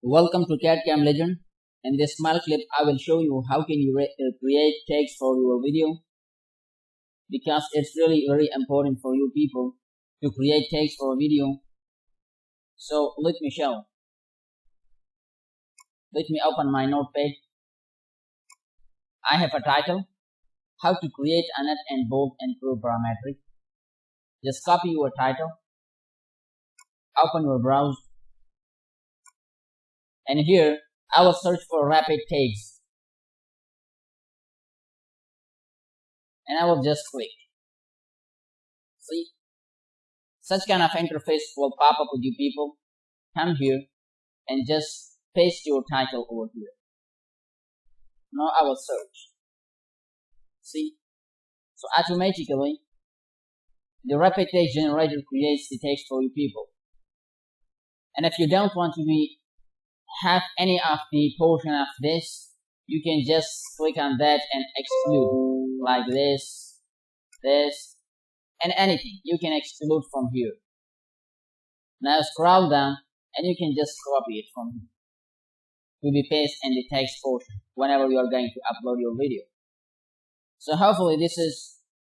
Welcome to CAD-CAM Legend. In this small clip, I will show you how can you create text for your video, because it's really very important for you people to create text for a video. So let me show. Let me open my notepad. I have a title: how to create a nut and bolt and through parametric. Just copy your title, open your browser, and here I will search for rapid tags, and I will just click. See, such kind of interface will pop up with you people. Come here and just paste your title over here. Now I will search. See, so automatically the rapid text generator creates the text for you people. And if you don't want to have any of the portion of this, you can just click on that and exclude, like this, and anything you can exclude from here. Now scroll down and you can just copy it from here to be pasted in the text portion whenever you are going to upload your video. So hopefully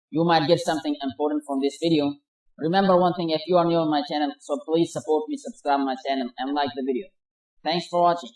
you might get something important from this video. Remember one thing, if you are new on my channel, so please support me, subscribe my channel and like the video. Thanks for watching.